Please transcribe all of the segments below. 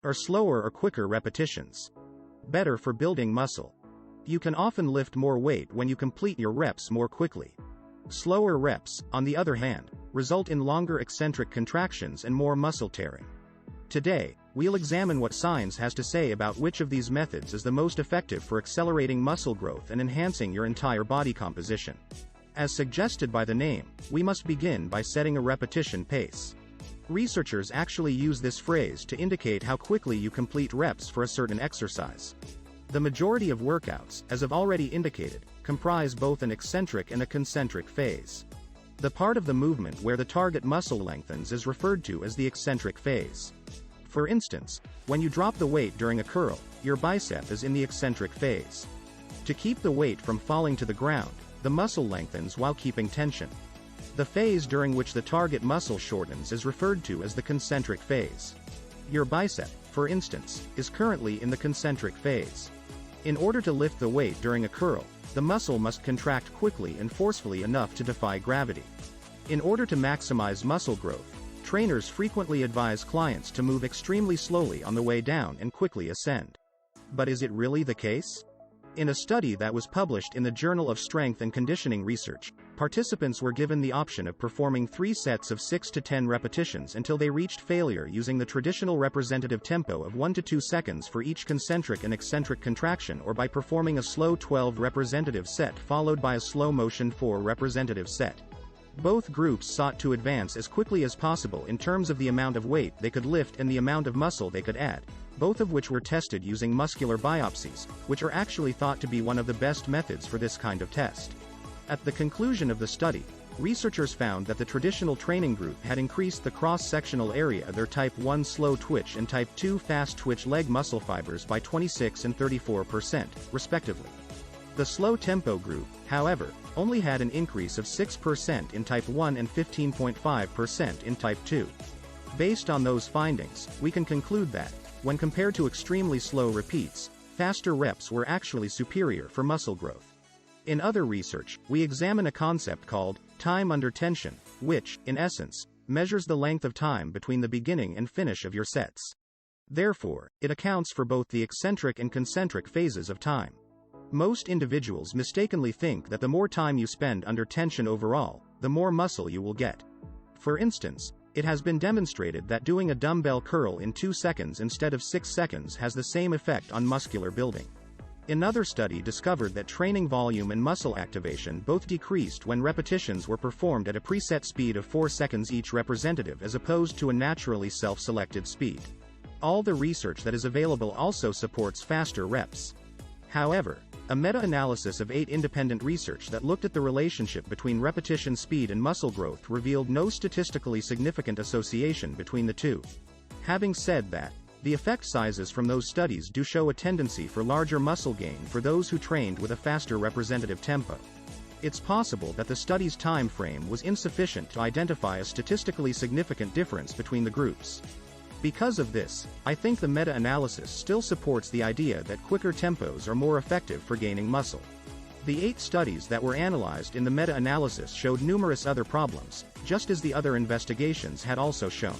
Are slower or quicker repetitions better for building muscle? You can often lift more weight when you complete your reps more quickly. Slower reps, on the other hand, result in longer eccentric contractions and more muscle tearing. Today, we'll examine what science has to say about which of these methods is the most effective for accelerating muscle growth and enhancing your entire body composition. As suggested by the name, we must begin by setting a repetition pace. Researchers actually use this phrase to indicate how quickly you complete reps for a certain exercise. The majority of workouts, as I've already indicated, comprise both an eccentric and a concentric phase. The part of the movement where the target muscle lengthens is referred to as the eccentric phase. For instance, when you drop the weight during a curl, your bicep is in the eccentric phase. To keep the weight from falling to the ground, the muscle lengthens while keeping tension. The phase during which the target muscle shortens is referred to as the concentric phase. Your bicep, for instance, is currently in the concentric phase. In order to lift the weight during a curl, the muscle must contract quickly and forcefully enough to defy gravity. In order to maximize muscle growth, trainers frequently advise clients to move extremely slowly on the way down and quickly ascend. But is it really the case? In a study that was published in the Journal of Strength and Conditioning Research, participants were given the option of performing 3 sets of 6 to 10 repetitions until they reached failure using the traditional representative tempo of 1 to 2 seconds for each concentric and eccentric contraction, or by performing a slow 12 representative set followed by a slow motion 4 representative set. Both groups sought to advance as quickly as possible in terms of the amount of weight they could lift and the amount of muscle they could add, both of which were tested using muscular biopsies, which are actually thought to be one of the best methods for this kind of test. At the conclusion of the study, researchers found that the traditional training group had increased the cross-sectional area of their type 1 slow twitch and type 2 fast twitch leg muscle fibers by 26 and 34%, respectively. The slow tempo group, however, only had an increase of 6% in type 1 and 15.5% in type 2. Based on those findings, we can conclude that, when compared to extremely slow repeats, faster reps were actually superior for muscle growth. In other research, we examine a concept called time under tension, which, in essence, measures the length of time between the beginning and finish of your sets. Therefore, it accounts for both the eccentric and concentric phases of time. Most individuals mistakenly think that the more time you spend under tension overall, the more muscle you will get. For instance, it has been demonstrated that doing a dumbbell curl in 2 seconds instead of 6 seconds has the same effect on muscular building. Another study discovered that training volume and muscle activation both decreased when repetitions were performed at a preset speed of 4 seconds each representative as opposed to a naturally self-selected speed. All the research that is available also supports faster reps. However, a meta-analysis of 8 independent research that looked at the relationship between repetition speed and muscle growth revealed no statistically significant association between the two. Having said that, the effect sizes from those studies do show a tendency for larger muscle gain for those who trained with a faster representative tempo. It's possible that the study's time frame was insufficient to identify a statistically significant difference between the groups. Because of this, I think the meta-analysis still supports the idea that quicker tempos are more effective for gaining muscle. The 8 studies that were analyzed in the meta-analysis showed numerous other problems, just as the other investigations had also shown.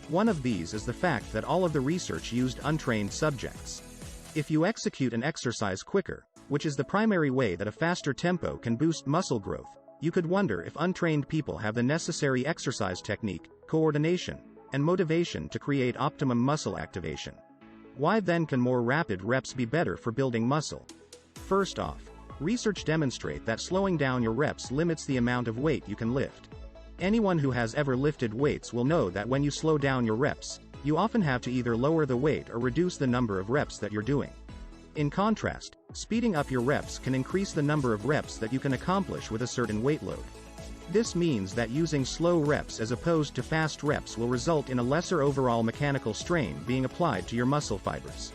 One of these is the fact that all of the research used untrained subjects. If you execute an exercise quicker, which is the primary way that a faster tempo can boost muscle growth, you could wonder if untrained people have the necessary exercise technique, coordination, and motivation to create optimum muscle activation. Why then can more rapid reps be better for building muscle? First off, research demonstrates that slowing down your reps limits the amount of weight you can lift. Anyone who has ever lifted weights will know that when you slow down your reps, you often have to either lower the weight or reduce the number of reps that you're doing. In contrast, speeding up your reps can increase the number of reps that you can accomplish with a certain weight load. This means that using slow reps as opposed to fast reps will result in a lesser overall mechanical strain being applied to your muscle fibers.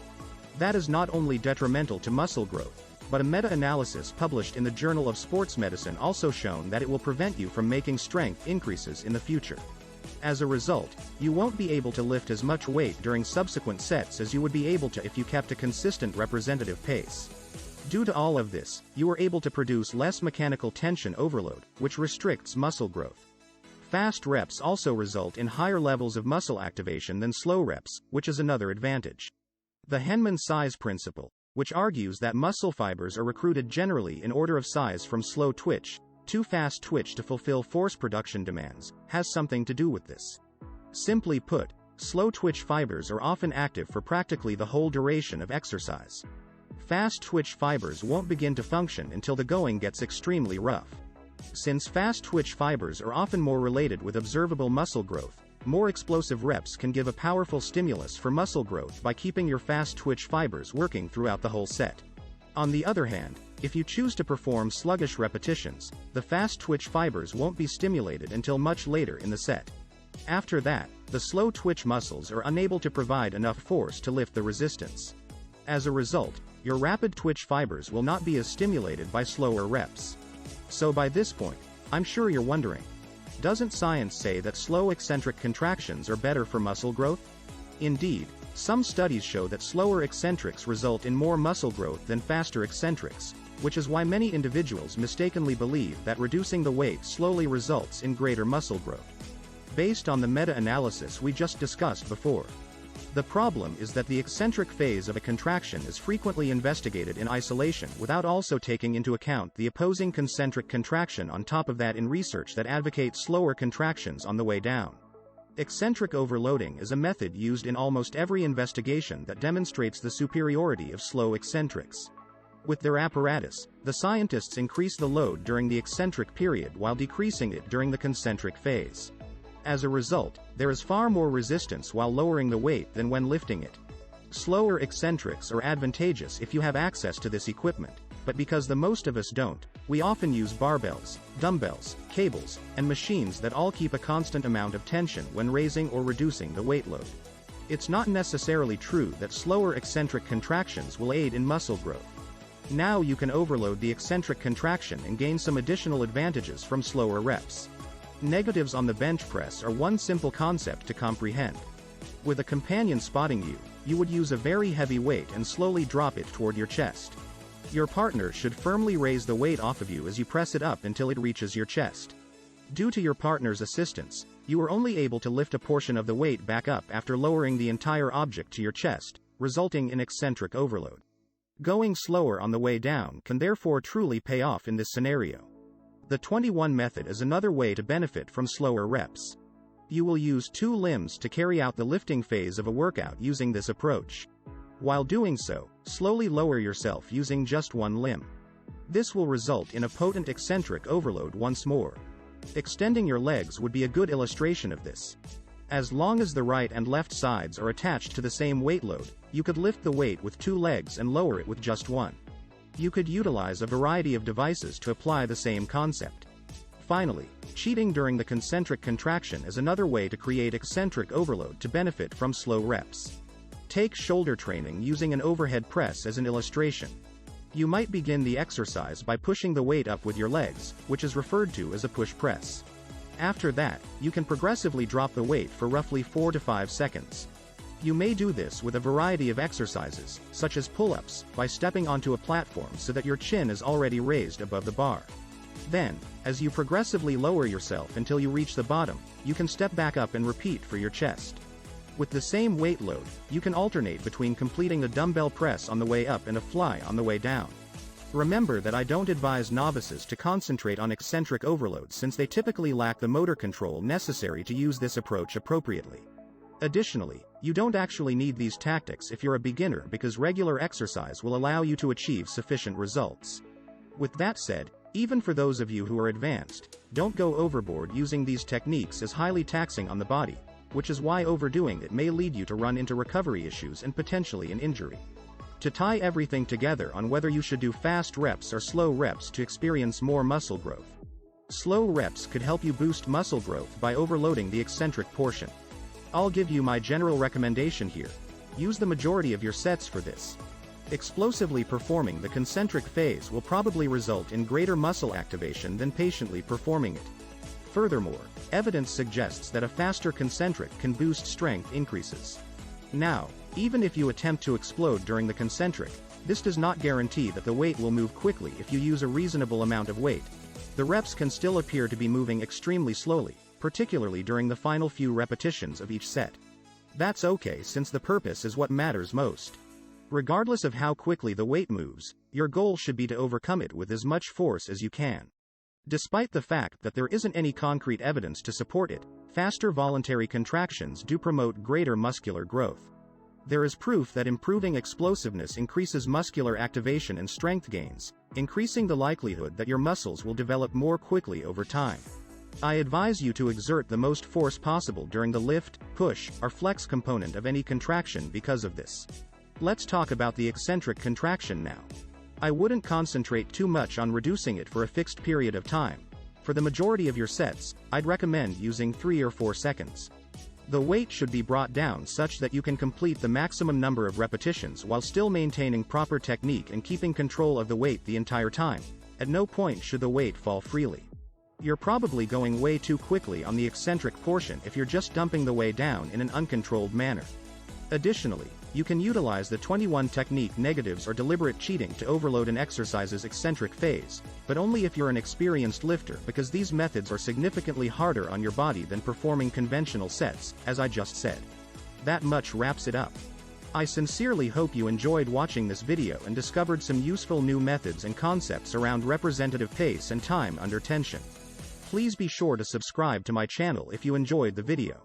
That is not only detrimental to muscle growth, but a meta-analysis published in the Journal of Sports Medicine also shown that it will prevent you from making strength increases in the future. As a result, you won't be able to lift as much weight during subsequent sets as you would be able to if you kept a consistent representative pace. Due to all of this, you are able to produce less mechanical tension overload, which restricts muscle growth. Fast reps also result in higher levels of muscle activation than slow reps, which is another advantage. The Henman size principle, which argues that muscle fibers are recruited generally in order of size from slow twitch to fast twitch to fulfill force production demands, has something to do with this. Simply put, slow twitch fibers are often active for practically the whole duration of exercise. Fast twitch fibers won't begin to function until the going gets extremely rough. Since fast twitch fibers are often more related with observable muscle growth, more explosive reps can give a powerful stimulus for muscle growth by keeping your fast twitch fibers working throughout the whole set. On the other hand, if you choose to perform sluggish repetitions, the fast twitch fibers won't be stimulated until much later in the set. After that, the slow twitch muscles are unable to provide enough force to lift the resistance. As a result, your rapid twitch fibers will not be as stimulated by slower reps. So by this point, I'm sure you're wondering, doesn't science say that slow eccentric contractions are better for muscle growth? Indeed, some studies show that slower eccentrics result in more muscle growth than faster eccentrics, which is why many individuals mistakenly believe that reducing the weight slowly results in greater muscle growth. Based on the meta-analysis we just discussed before. The problem is that the eccentric phase of a contraction is frequently investigated in isolation without also taking into account the opposing concentric contraction on top of that in research that advocates slower contractions on the way down. Eccentric overloading is a method used in almost every investigation that demonstrates the superiority of slow eccentrics. With their apparatus, the scientists increase the load during the eccentric period while decreasing it during the concentric phase. As a result, there is far more resistance while lowering the weight than when lifting it. Slower eccentrics are advantageous if you have access to this equipment, but because the most of us don't, we often use barbells, dumbbells, cables, and machines that all keep a constant amount of tension when raising or reducing the weight load. It's not necessarily true that slower eccentric contractions will aid in muscle growth. Now you can overload the eccentric contraction and gain some additional advantages from slower reps. Negatives on the bench press are one simple concept to comprehend. With a companion spotting you, you would use a very heavy weight and slowly drop it toward your chest. Your partner should firmly raise the weight off of you as you press it up until it reaches your chest. Due to your partner's assistance, you are only able to lift a portion of the weight back up after lowering the entire object to your chest, resulting in eccentric overload. Going slower on the way down can therefore truly pay off in this scenario. The 21 method is another way to benefit from slower reps. You will use 2 limbs to carry out the lifting phase of a workout using this approach. While doing so, slowly lower yourself using just 1 limb. This will result in a potent eccentric overload once more. Extending your legs would be a good illustration of this. As long as the right and left sides are attached to the same weight load, you could lift the weight with 2 legs and lower it with just 1. You could utilize a variety of devices to apply the same concept. Finally, cheating during the concentric contraction is another way to create eccentric overload to benefit from slow reps. Take shoulder training using an overhead press as an illustration. You might begin the exercise by pushing the weight up with your legs, which is referred to as a push press. After that, you can progressively drop the weight for roughly 4 to 5 seconds. You may do this with a variety of exercises, such as pull-ups, by stepping onto a platform so that your chin is already raised above the bar. Then, as you progressively lower yourself until you reach the bottom, you can step back up and repeat for your chest. With the same weight load, you can alternate between completing a dumbbell press on the way up and a fly on the way down. Remember that I don't advise novices to concentrate on eccentric overload since they typically lack the motor control necessary to use this approach appropriately. Additionally, you don't actually need these tactics if you're a beginner because regular exercise will allow you to achieve sufficient results. With that said, even for those of you who are advanced, don't go overboard using these techniques as highly taxing on the body, which is why overdoing it may lead you to run into recovery issues and potentially an injury. To tie everything together on whether you should do fast reps or slow reps to experience more muscle growth. Slow reps could help you boost muscle growth by overloading the eccentric portion. I'll give you my general recommendation here. Use the majority of your sets for this. Explosively performing the concentric phase will probably result in greater muscle activation than patiently performing it. Furthermore, evidence suggests that a faster concentric can boost strength increases. Now, even if you attempt to explode during the concentric, this does not guarantee that the weight will move quickly if you use a reasonable amount of weight. The reps can still appear to be moving extremely slowly, particularly during the final few repetitions of each set. That's okay since the purpose is what matters most. Regardless of how quickly the weight moves, your goal should be to overcome it with as much force as you can. Despite the fact that there isn't any concrete evidence to support it, faster voluntary contractions do promote greater muscular growth. There is proof that improving explosiveness increases muscular activation and strength gains, increasing the likelihood that your muscles will develop more quickly over time. I advise you to exert the most force possible during the lift, push, or flex component of any contraction because of this. Let's talk about the eccentric contraction now. I wouldn't concentrate too much on reducing it for a fixed period of time. For the majority of your sets, I'd recommend using 3 or 4 seconds. The weight should be brought down such that you can complete the maximum number of repetitions while still maintaining proper technique and keeping control of the weight the entire time. At no point should the weight fall freely. You're probably going way too quickly on the eccentric portion if you're just dumping the weight down in an uncontrolled manner. Additionally, you can utilize the 21 technique negatives or deliberate cheating to overload an exercise's eccentric phase, but only if you're an experienced lifter because these methods are significantly harder on your body than performing conventional sets, as I just said. That much wraps it up. I sincerely hope you enjoyed watching this video and discovered some useful new methods and concepts around representative pace and time under tension. Please be sure to subscribe to my channel if you enjoyed the video.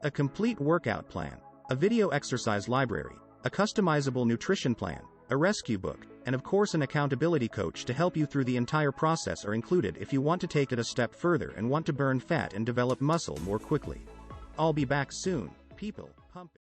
A complete workout plan, a video exercise library, a customizable nutrition plan, a rescue book, and of course an accountability coach to help you through the entire process are included if you want to take it a step further and want to burn fat and develop muscle more quickly. I'll be back soon, people.